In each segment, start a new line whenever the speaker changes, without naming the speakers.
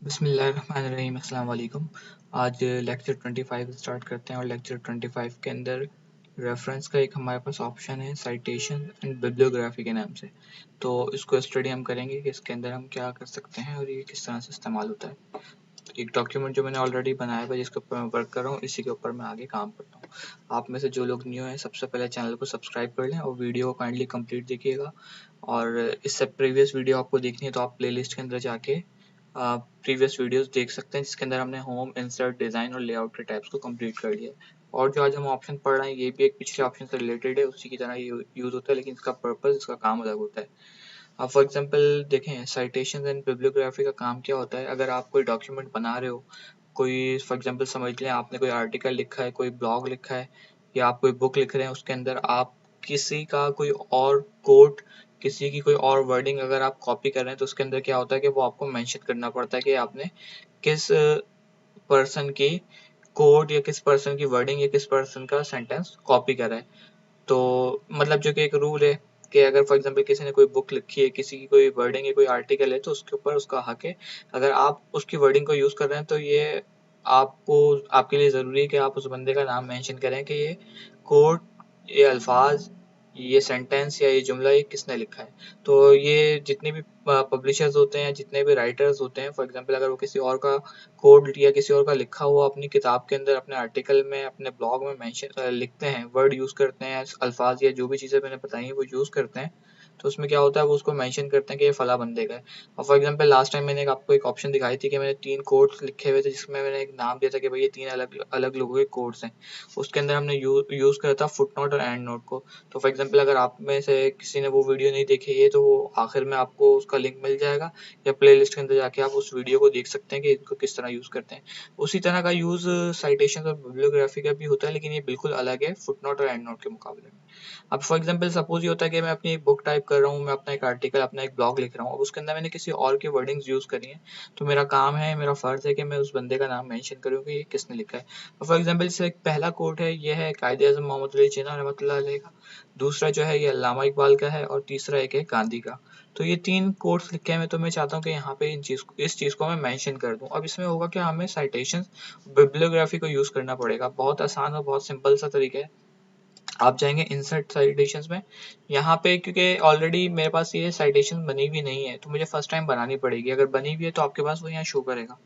बिस्मिल्लाहिर्रहमानिर्रहीम, अस्सलाम वालेकुम। आज लेक्चर 25 स्टार्ट करते हैं और लेक्चर 25 के अंदर रेफरेंस का एक हमारे पास ऑप्शन है साइटेशन एंड बिब्लियोग्राफी के नाम से। तो इसको स्टडी हम करेंगे कि इसके अंदर हम क्या कर सकते हैं और ये किस तरह से इस्तेमाल होता है। एक डॉक्यूमेंट जो मैंने ऑलरेडी बनाया हुआ है जिसके ऊपर मैं वर्क कर रहा हूँ, इसी के ऊपर मैं आगे काम करता हूँ। आप में से जो लोग न्यू हैं सबसे पहले चैनल को सब्सक्राइब कर लें और वीडियो को काइंडली कंप्लीट देखिएगा। और इससे प्रीवियस वीडियो आपको देखनी है तो आप प्लेलिस्ट के अंदर जाके प्रीवियस वीडियोस देख सकते हैं जिसके अंदर हमने होम, इंसर्ट, डिज़ाइन और लेआउट के टाइप्स को कंप्लीट कर लिया है। और जो आज हम ऑप्शन पढ़ रहे हैं ये भी एक पिछले ऑप्शन से रिलेटेड है, उसी की तरह यूज़ होता है, लेकिन इसका पर्पस, इसका काम अलग होता है। अब फॉर एग्जांपल देखें, साइटेशन एंड बिब्लियोग्राफी का काम क्या होता है। अगर आप कोई डॉक्यूमेंट बना रहे हो, कोई फॉर एग्जांपल समझ लें आपने कोई आर्टिकल लिखा है, कोई ब्लॉग लिखा है या आप कोई बुक लिख रहे हैं, उसके अंदर आप किसी का कोई और कोट, किसी की कोई और वर्डिंग अगर आप कॉपी कर रहे हैं तो उसके अंदर क्या होता है कि वो आपको मेंशन करना पड़ता है कि आपने किस पर्सन की कोट या किस पर्सन की वर्डिंग या किस पर्सन का सेंटेंस कॉपी करा है। तो मतलब जो कि एक रूल है कि अगर फॉर एग्जांपल किसी ने कोई बुक लिखी है, किसी की कोई वर्डिंग है, कोई आर्टिकल है, तो उसके ऊपर उसका हक है। अगर आप उसकी वर्डिंग को यूज़ कर रहे हैं तो ये आपको, आपके लिए ज़रूरी है कि आप उस बंदे का नाम मेंशन करें कि ये कोट, ये अल्फाज, ये सेंटेंस या ये जुमला ये किसने लिखा है। तो ये जितने भी पब्लिशर्स होते हैं, जितने भी राइटर्स होते हैं, फॉर एग्जांपल अगर वो किसी और का कोड या किसी और का लिखा हुआ अपनी किताब के अंदर, अपने आर्टिकल में, अपने ब्लॉग में मेंशन लिखते हैं, वर्ड यूज़ करते हैं, अल्फाज या जो भी चीज़ें मैंने बताई हैं वो यूज़ करते हैं, तो उसमें क्या होता है वो उसको मेंशन करते हैं कि ये फला बंदे का है। और फॉर एग्जांपल लास्ट टाइम मैंने आपको एक ऑप्शन दिखाई थी कि मैंने 3 कोट्स लिखे हुए थे जिसमें मैंने एक नाम दिया था कि भाई ये 3 अलग अलग लोगों के कोट्स हैं। उसके अंदर हमने यूज़ करा था फुटनोट और एंड नोट को। तो फॉर एग्जांपल अगर आप में से किसी ने वो वीडियो नहीं देखी है तो वो आखिर में आपको उसका लिंक मिल जाएगा, या प्लेलिस्ट के अंदर जाके आप उस वीडियो को देख सकते हैं कि इसको किस तरह यूज़ करते हैं। उसी तरह का यूज़ साइटेशन और बिब्लियोग्राफी का भी होता है, लेकिन ये बिल्कुल अलग है फुटनोट और एंड नोट के मुकाबले में। अब फॉर एग्जांपल सपोज ये होता है कि मैं अपनी एक बुक टाइप कर रहा हूँ, मैं अपना एक आर्टिकल, अपना एक ब्लॉग लिख रहा हूँ, अब उसके अंदर मैंने किसी और की वर्डिंग्स यूज़ करी हैं, तो मेरा काम है, मेरा फ़र्ज़ है कि मैं उस बंदे का नाम मेंशन करूँ कि ये किसने लिखा है। फॉर एग्जांपल जैसे एक पहला कोट है, ये है कायदे-ए-आज़म मोहम्मद अली जिन्ना रहमतुल्लाह अलैह का, दूसरा जो है ये अल्लामा इकबाल का है और तीसरा एक है गांधी का। तो ये 3 कोट्स लिखे हैं, मैं तो मैं चाहता हूँ कि यहाँ पे इस चीज़ को मैं मेंशन कर दूँ। अब इसमें होगा क्या, हमें साइटेशंस बिब्लियोग्राफी को यूज़ करना पड़ेगा। बहुत आसान और बहुत सिंपल सा तरीका है। आप जाएंगे इंसर्ट साइटेशंस में, यहाँ पे क्योंकि ऑलरेडी मेरे पास ये साइटेशन बनी हुई नहीं है तो मुझे फर्स्ट टाइम बनानी पड़ेगी। अगर बनी हुई है तो आपके पास वो यहाँ शो करेगा।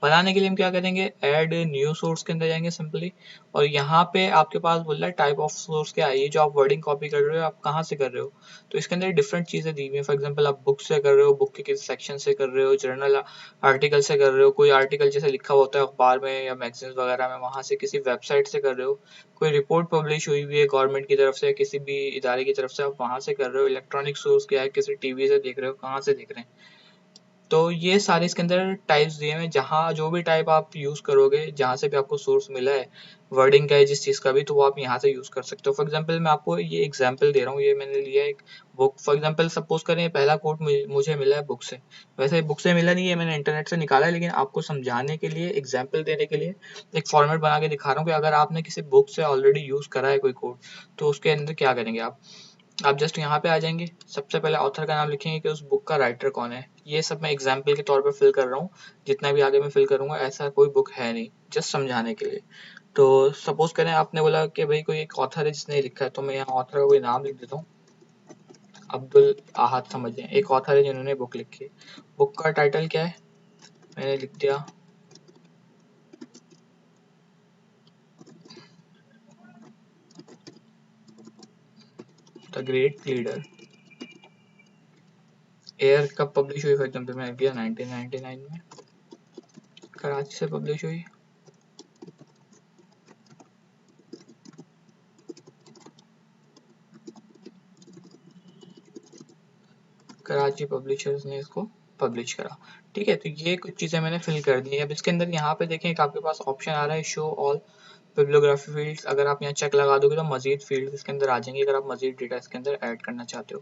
बनाने के लिए हम क्या करेंगे, ऐड न्यू सोर्स के अंदर जाएंगे सिंपली, और यहाँ पे आपके पास बोल रहा है टाइप ऑफ सोर्स क्या है, ये जो आप वर्डिंग कॉपी कर रहे हो आप कहाँ से कर रहे हो। तो इसके अंदर डिफरेंट चीज़ें दी हुई है। फॉर एग्जांपल आप बुक से कर रहे हो, बुक के किस सेक्शन से कर रहे हो, जर्नल आर्टिकल से कर रहे हो, कोई आर्टिकल जैसे लिखा होता है अखबार में या मैगजीन्स वगैरह में, वहाँ से किसी वेबसाइट से कर रहे हो, कोई रिपोर्ट पब्लिश हुई हुई है गवर्नमेंट की तरफ से या किसी भी इदारे की तरफ से, आप वहाँ से कर रहे हो, इलेक्ट्रॉनिक सोर्स क्या है, किसी टीवी से देख रहे हो, कहाँ से देख रहे हैं। तो ये सारे इसके अंदर टाइप्स दिए हुए हैं, जहाँ जो भी टाइप आप यूज़ करोगे, जहाँ से भी आपको सोर्स मिला है वर्डिंग का है जिस चीज़ का भी, तो वो आप यहाँ से यूज़ कर सकते हो। फॉर एग्जांपल मैं आपको ये एग्जांपल दे रहा हूँ, ये मैंने लिया है एक बुक। फॉर एग्जांपल सपोज करें पहला कोट मुझे मिला है बुक से, वैसे बुक से मिला नहीं है, मैंने इंटरनेट से निकाला है, लेकिन आपको समझाने के लिए, एग्जाम्पल देने के लिए एक फॉर्मेट बना के दिखा रहा हूँ कि अगर आपने किसी बुक से ऑलरेडी यूज़ करा है कोई कोड, तो उसके अंदर क्या करेंगे आप जस्ट यहाँ पे आ जाएंगे, सबसे पहले ऑथर का नाम लिखेंगे कि उस बुक का राइटर कौन है। ये सब मैं एग्जाम्पल के तौर पे फिल कर रहा हूँ, जितना भी आगे मैं फिल करूँगा ऐसा कोई बुक है नहीं, जस्ट समझाने के लिए। तो सपोज करें आपने बोला कि भाई कोई एक ऑथर है जिसने लिखा है, तो मैं यहाँ ऑथर का कोई नाम लिख देता हूँ, अब्दुल आहद समझ लें, एक ऑथर है जिन्होंने बुक लिखी है। बुक का टाइटल क्या है, मैंने लिख दिया द ग्रेट लीडर। एयर कब पब्लिश हुई, फॉर एग्जाम्पल मैंने किया 1999 में, कराची से पब्लिश हुई। कराची पब्लिशर्स ने इसको पब्लिश करा। ठीक है, तो ये कुछ चीज़ें मैंने फिल कर दी है। अब इसके अंदर यहाँ पे देखें एक आपके पास ऑप्शन आ रहा है शो ऑल बिब्लियोग्राफी फील्ड्स। अगर आप यहाँ चेक लगा दोगे तो मजीद फील्ड इसके अंदर आ जाएंगे अगर आप मजीद डेटा इसके अंदर ऐड करना चाहते हो।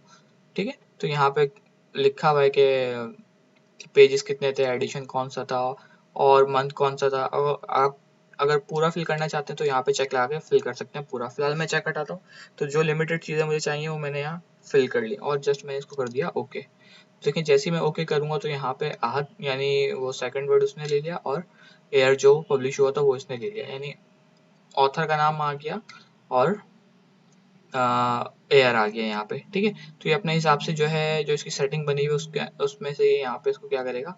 ठीक है, तो यहाँ पे लिखा हुआ है कि पेजेस कितने थे, एडिशन कौन सा था और मंथ कौन सा था। और आप अगर पूरा फिल करना चाहते हैं तो यहाँ पे चेक लगा के फिल कर सकते हैं पूरा। फिलहाल मैं चेक हटाता हूँ, तो जो लिमिटेड चीज़ें मुझे चाहिए वो मैंने यहाँ फिल कर ली और जस्ट मैंने इसको कर दिया ओके। लेकिन जैसे ही मैं ओके करूँगा तो यहाँ पे आहत यानी वो सेकंड वर्ड उसने ले लिया और एयर जो पब्लिश हुआ था वो इसने ले लिया, यानी ऑथर का नाम आ गया और एयर आ गया यहाँ पे। ठीक है, तो ये अपने हिसाब से जो है जो इसकी सेटिंग बनी हुई उसके उसमें से यहाँ पे इसको क्या करेगा,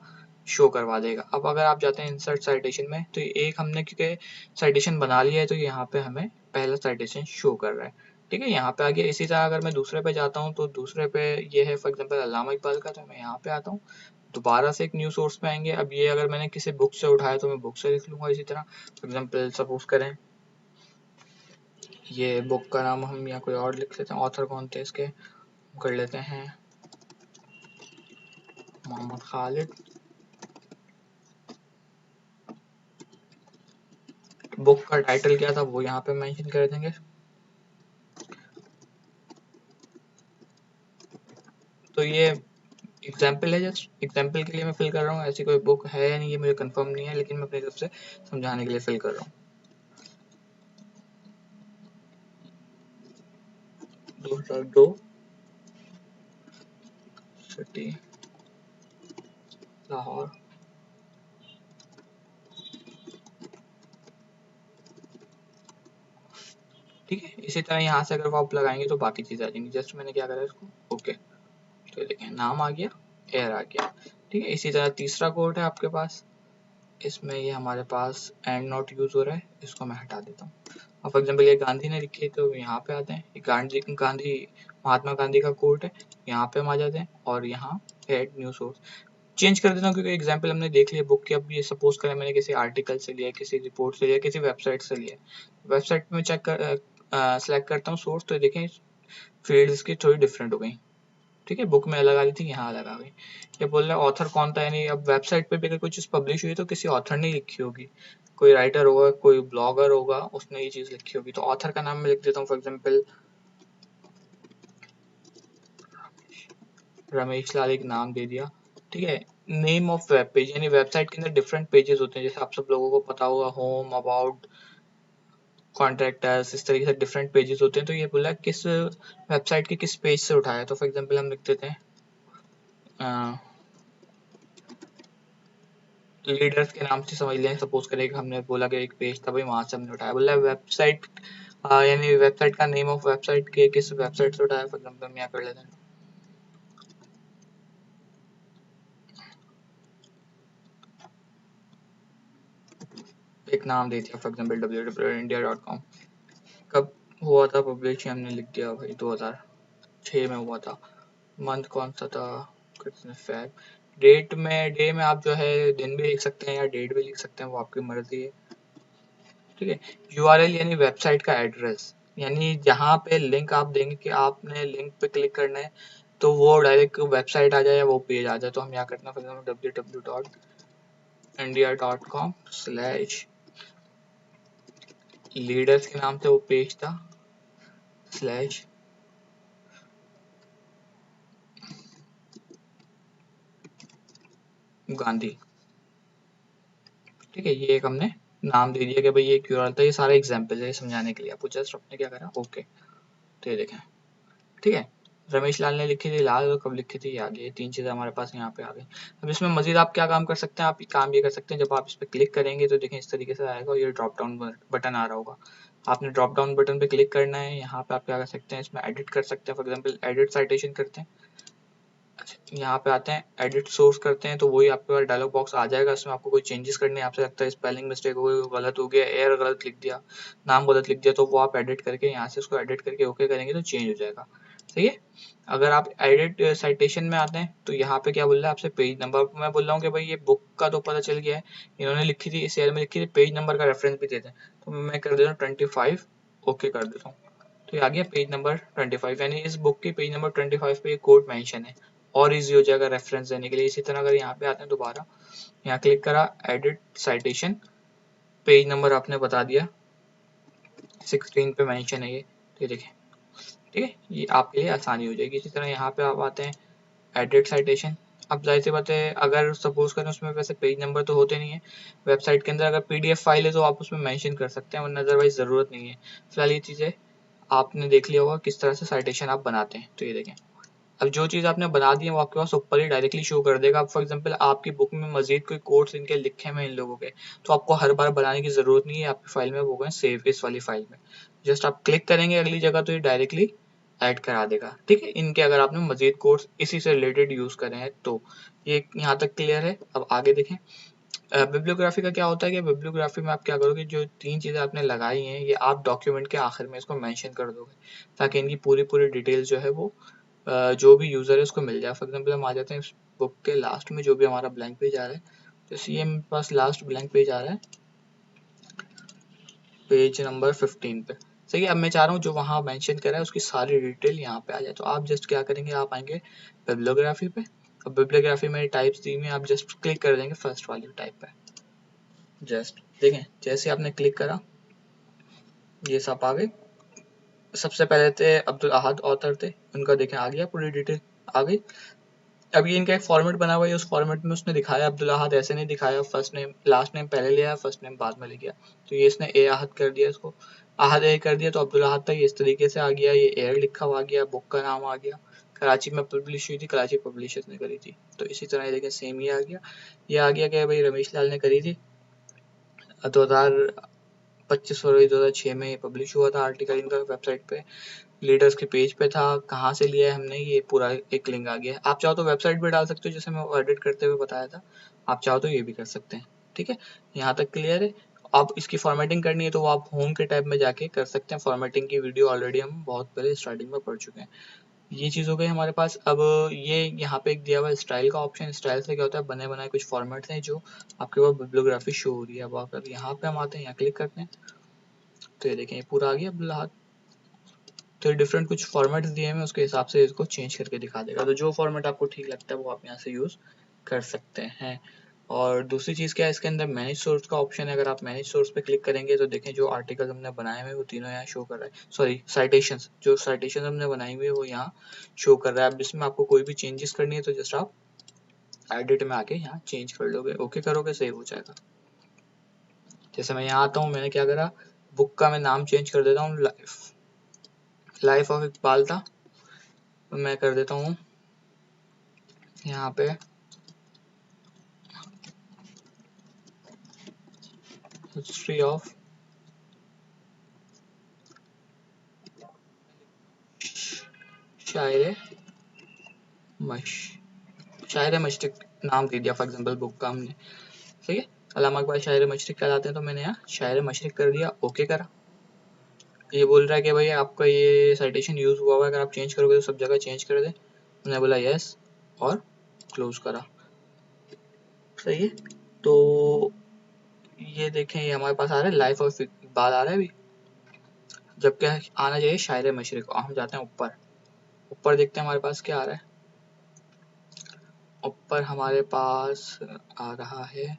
शो करवा देगा। अब अगर आप जाते हैं इंसर्ट साइटेशन में तो एक हमने क्योंकि साइटेशन बना लिया है तो यहाँ पे हमें पहला साइटेशन शो कर रहा है। ठीक है, यहाँ पे आ गया। इसी तरह अगर मैं दूसरे पे जाता हूँ तो दूसरे पे ये है फॉर एग्जाम्पल अल्लामा इकबाल का, तो मैं यहाँ पे आता हूँ, दोबारा से एक न्यू सोर्स पे आएंगे। अब ये अगर मैंने किसी बुक से उठाया तो मैं बुक से लिख लूंगा। इसी तरह फॉर एग्जाम्पल सपोज करें ये बुक का नाम हम यहाँ कोई और लिख लेते हैं, ऑथर कौन थे इसके कर लेते हैं मोहम्मद खालिद। बुक का टाइटल क्या था वो यहाँ पे मेंशन कर देंगे। तो ये एग्जाम्पल है, जस्ट एग्जाम्पल के लिए मैं फिल कर रहा हूँ, ऐसी कोई बुक है या नहीं ये मुझे कंफर्म नहीं है, लेकिन मैं अपनी तरफ से समझाने के लिए फिल कर रहा हूँ। 2002 सिटी लाहौर। ठीक है, इसी तरह यहाँ से अगर आप लगाएंगे तो बाकी चीज़ आ जाएंगी। जस्ट मैंने क्या करा इसको ओके, तो देखें नाम आ गया, एयर आ गया। ठीक है, इसी तरह तीसरा कोड है आपके पास, इसमें ये हमारे पास एंड नॉट यूज हो रहा है, इसको मैं हटा देता हूँ। अब फॉर एग्जाम्पल ये गांधी ने लिखी है तो यहाँ पे आते हैं, ये गांधी महात्मा गांधी का कोट है, यहाँ पे हम आ जाते हैं और यहाँ एड न्यू सोर्स चेंज कर देता हूँ क्योंकि एग्जाम्पल हमने देख लिया बुक की। अब ये सपोज करें मैंने किसी आर्टिकल से लिया, किसी रिपोर्ट से लिया, किसी वेबसाइट से लिया, वेबसाइट में चेक कर सेलेक्ट करता हूँ सोर्स, तो देखें फील्ड इसकी थोड़ी डिफरेंट हो गई। ठीक है, बुक में अलग आ रही थी, यहाँ अलग आ गई। ये बोल रहा है ऑथर कौन था, यानी अब वेबसाइट पे भी अगर कोई चीज़ पब्लिश हुई तो किसी ऑथर ने लिखी होगी, कोई राइटर होगा, कोई ब्लॉगर होगा, उसने ये चीज़ लिखी होगी। तो ऑथर का नाम मैं लिख देता हूँ फॉर एग्जाम्पल रमेश लाल, एक नाम दे दिया। ठीक है, नेम ऑफ वेब पेज, यानी वेबसाइट के अंदर डिफरेंट पेजेस होते हैं, जैसे आप सब लोगों को पता होगा होम, अबाउट, कॉन्ट्रैक्टर्स, इस तरीके से डिफरेंट पेजेस होते हैं। तो ये बोला किस वेबसाइट के किस पेज से उठाया, तो फॉर एग्जाम्पल हम लिख देते हैं लीडर्स के नाम से समझ लें। सपोज करें कि हमने बोला कि एक पेज था भाई वहां से हमने उठाया, बोला वेबसाइट यानी वेबसाइट का नेम ऑफ वेबसाइट के किस वेबसाइट से उठाया, फॉर एग्जाम्पल हम यहाँ कर लेते हैं एक नाम दे दिया फॉर एग्जाम्पल www.india.com। कब हुआ था पब्लिश, हमने लिख दिया भाई 2006 में हुआ था। मंथ कौन सा था, फेब। डेट में डे में आप जो है दिन भी लिख सकते हैं या डेट भी लिख सकते हैं, वो आपकी मर्जी है। ठीक है, यूआरएल यानी वेबसाइट का एड्रेस, यानी जहाँ पे लिंक आप देंगे कि आपने लिंक पे क्लिक करना है तो वो डायरेक्ट वेबसाइट आ जाए या वो पेज आ जाए। तो हम यहाँ करते हैं फॉर एग्जाम्पल www.india.com/लीडर्स के नाम से वो पेज था स्लैश गांधी। ठीक है, ये एक हमने नाम दे दिया कि भाई ये यूआरएल था। ये सारे एग्जाम्पल है समझाने के लिए, आपको जस्ट आपने क्या करा ओके, तो ये देखें। ठीक है, रमेश लाल ने लिखी थी, लाल और कब लिखी थी, याद, ये तीन चीज़ें हमारे पास यहाँ पे आ गई। अब इसमें मजीद आप क्या काम कर सकते हैं, आप काम ये कर सकते हैं जब आप इस पर क्लिक करेंगे तो देखें इस तरीके से आएगा और ये ड्रॉप डाउन बटन आ रहा होगा। आपने ड्रॉप डाउन बटन पे क्लिक करना है, यहाँ पे आप क्या कर सकते हैं, इसमें एडिट कर सकते हैं। फॉर एग्जाम्पल एडिट साइटेशन करते हैं, अच्छा यहाँ पे आते हैं एडिट सोर्स करते हैं, तो वही आपके पास डायलॉग बॉक्स आ जाएगा। इसमें आपको कोई चेंजेस करने हैं, आपसे लगता है स्पेलिंग मिस्टेक हो गई, गलत हो गया, एयर गलत लिख दिया, नाम गलत लिख दिया, तो वो आप एडिट करके यहाँ से उसको एडिट करके ओके करेंगे तो चेंज हो जाएगा। सही है, अगर आप एडिट साइटेशन में आते हैं तो यहाँ पे क्या बोल रहा है आपसे, पेज नंबर। मैं बोल रहा हूँ कि भाई ये बुक का तो पता चल गया है, इन्होंने लिखी थी, इस एयर में लिखी थी, पेज नंबर का रेफरेंस भी देते हैं, तो मैं कर देता हूँ 25 ओके कर देता हूँ। तो ये आ गया पेज नंबर 25, यानी इस बुक की पेज नंबर 25 पे ये कोड मेंशन है और इजी हो जाएगा रेफरेंस देने के लिए। इसी तरह अगर यहाँ पे आते हैं दोबारा, यहाँ क्लिक करा एडिट साइटेशन, पेज नंबर आपने बता दिया 16 पे मेंशन है ये, तो ये देखें। ठीक है, ये आपके लिए आसानी हो जाएगी। इसी तरह यहाँ पे आप आते हैं एडिट साइटेशन, अब जाहिर सी बात है, अगर सपोज करें उसमें वैसे पेज नंबर तो होते नहीं है वेबसाइट के अंदर, अगर PDF फाइल है तो आप उसमें मेंशन कर सकते हैं, वरना अदरवाइज ज़रूरत नहीं है। फिलहाल ये चीज़ें आपने देख लिया होगा किस तरह से साइटेशन आप बनाते हैं। तो ये देखें, अब जो चीज़ आपने बना दी है वो आपके पास ऊपर ही डायरेक्टली शो कर देगा। अब फॉर एग्जांपल आपकी बुक में मजीद कोई कोड्स इनके लिखे हुए इन लोगों के, तो आपको हर बार बनाने की ज़रूरत नहीं है, आपकी फाइल में वो गए सेव इस वाली फाइल में। जस्ट आप क्लिक करेंगे अगली जगह तो ये डायरेक्टली ऐड करा देगा। ठीक है, इनके अगर आपने मजीद कोड्स इसी से रिलेटेड यूज़ करे हैं तो। ये यहाँ तक क्लियर है। अब आगे देखें, बिब्लियोग्राफी का क्या होता है कि बिब्लियोग्राफी में आप क्या करोगे, जो 3 चीज़ें आपने लगाई हैं ये आप डॉक्यूमेंट के आखिर में इसको मेंशन कर दोगे, ताकि इनकी पूरी पूरी डिटेल जो है वो जो भी यूज़र है उसको मिल जाए। फॉर एग्जांपल हम आ जाते हैं इस बुक के लास्ट में, जो भी हमारा ब्लैंक पेज आ रहा है, जैसे ये मेरे पास लास्ट ब्लैंक पेज आ रहा है पेज नंबर 15 पे। सही है, अब मैं चाह रहा हूँ जो वहाँ मेंशन करा है उसकी सारी डिटेल यहाँ पे आ जाए। तो आप जस्ट क्या करेंगे, आप आएंगे बिब्लियोग्राफी पे। अब बिब्लियोग्राफी में टाइप्स दी में आप जस्ट क्लिक कर देंगे फर्स्ट वाली टाइप पे। जस्ट देखें, जैसे आपने क्लिक करा ये सब आ गए। सबसे पहले थे अब्दुल अहद ऑथर थे, उनका देखें आ गया, पूरी डिटेल आ गई। अब ये इनका एक फॉर्मेट बना हुआ है, उस फॉर्मेट में उसने दिखाया अब्दुल अहद ऐसे नहीं दिखाया, फर्स्ट नेम लास्ट नेम पहले लिया, फर्स्ट नेम बाद में ले गया। तो ये इसने ए अहद कर दिया, इसको अहद ए कर दिया, तो अब्दुल अहद तक इस तरीके से आ गया, ये एयर लिखा हुआ आ गया, बुक का नाम आ गया, कराची में पब्लिश हुई थी, कराची पब्लिशर्स ने करी थी। तो इसी तरह ये देखें सेम ये आ गया। ये आ गया कि भाई रमेश लाल ने करी थी 2025 फरवरी 2006 में ये पब्लिश हुआ था आर्टिकल इनका वेबसाइट पे, लीडर्स के पेज पे था, कहाँ से लिया है हमने, ये पूरा एक लिंक आ गया है। आप चाहो तो वेबसाइट भी डाल सकते हो, जैसे मैं एडिट करते हुए बताया था, आप चाहो तो ये भी कर सकते हैं। ठीक है, यहाँ तक क्लियर है। अब इसकी फॉर्मेटिंग करनी है तो वो आप होम के टैब में जाके कर सकते हैं। फॉर्मेटिंग की वीडियो ऑलरेडी हम बहुत पहले स्टार्टिंग में पढ़ चुके हैं। ये चीज़ हो गई हमारे पास। अब ये यहाँ पे एक दिया हुआ है स्टाइल का ऑप्शन। स्टाइल से क्या होता है, बने बनाए कुछ फॉर्मेट्स हैं जो आपके पास बिब्लियोग्राफी शो हो रही है। अब अगर यहाँ पे हम आते हैं, यहाँ क्लिक करते हैं, तो ये देखें ये पूरा आ गया बिल्लाह। तो डिफरेंट कुछ फॉर्मेट्स दिए हैं, उसके हिसाब से इसको चेंज करके दिखा देगा। तो जो फॉर्मेट आपको ठीक लगता है वो आप यहाँ से यूज़ कर सकते हैं। और दूसरी चीज़ क्या है, इसके अंदर मैनेज सोर्स का ऑप्शन है। अगर आप मैनेज सोर्स पे क्लिक करेंगे तो देखें जो आर्टिकल हमने बनाए हुए वो तीनों यहाँ शो कर रहा है। सॉरी, साइटेशंस, जो साइटेशन हमने बनाई हुई है वो यहाँ शो कर रहा है। अब इसमें आपको कोई भी चेंजेस करनी है तो जस्ट आप एडिट में आके यहाँ चेंज कर लोगे, ओके करोगे, सेव हो जाएगा। जैसे मैं यहाँ आता हूँ, मैंने क्या करा, बुक का मैं नाम चेंज कर देता हूँ, लाइफ ऑफ इकबाल था, तो मैं कर देता हूँ यहाँ पे हिस्ट्री ऑफ शायर शायर मशरिक नाम दे दिया फॉर एग्जांपल बुक का हमने। ठीक है, अल्लामा इकबाल शायर मशरिक कहलाते हैं, तो मैंने यहाँ शायर मशरिक कर दिया, ओके करा। ये बोल रहा है कि भाई आपका ये साइटेशन यूज़ हुआ है, अगर आप चेंज करोगे तो सब जगह चेंज कर दे। मैंने बोला यस और क्लोज करा। सही है, तो ये देखें ये हमारे पास आ रहा है लाइफ ऑफ इकबाल आ रहा है अभी, जबकि आना चाहिए शायर मशरिक। हम जाते हैं ऊपर, ऊपर देखते हैं हमारे पास क्या आ रहा है। ऊपर हमारे पास आ रहा है,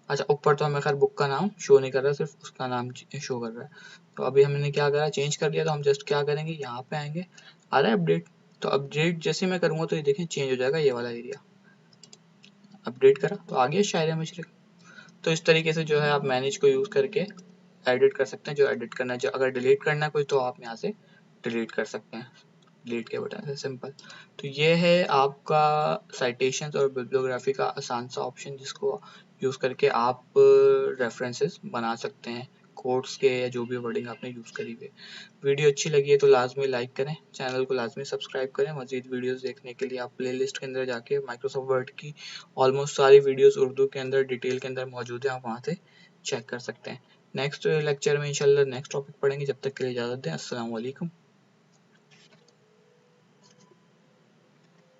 अच्छा ऊपर तो हमें खैर बुक का नाम शो नहीं कर रहा, सिर्फ उसका नाम शो कर रहा है। तो अभी हमने क्या करा, चेंज कर दिया, तो हम जस्ट क्या करेंगे, यहाँ पे आएंगे, आ रहा है अपडेट। तो अपडेट जैसे मैं करूँगा तो ये देखें चेंज हो जाएगा, ये वाला एरिया अपडेट करा तो आ गया शायर मशरिक। तो इस तरीके से जो है आप मैनेज को यूज़ करके एडिट कर सकते हैं, जो एडिट करना है। जो अगर डिलीट करना है कोई तो आप यहाँ से डिलीट कर सकते हैं, डिलीट के बटन से, सिंपल। तो ये है आपका साइटेशंस और बिब्लियोग्राफी का आसान सा ऑप्शन, जिसको यूज़ करके आप रेफरेंसेस बना सकते हैं, कोट्स के या जो भी वर्डिंग आपने यूज़ करी हुई। वीडियो अच्छी लगी है तो लाजमी लाइक करें, चैनल को लाजमी सब्सक्राइब करें। मज़ीद वीडियोस देखने के लिए आप प्लेलिस्ट के अंदर जाके माइक्रोसॉफ्ट वर्ड की ऑलमोस्ट सारी वीडियोस उर्दू के अंदर डिटेल के अंदर मौजूद है, आप वहाँ से चेक कर सकते हैं। नेक्स्ट लेक्चर में इंशाल्लाह नेक्स्ट टॉपिक पढ़ेंगे, जब तक के लिए इजाज़त दें। अस्सलाम वालेकुम।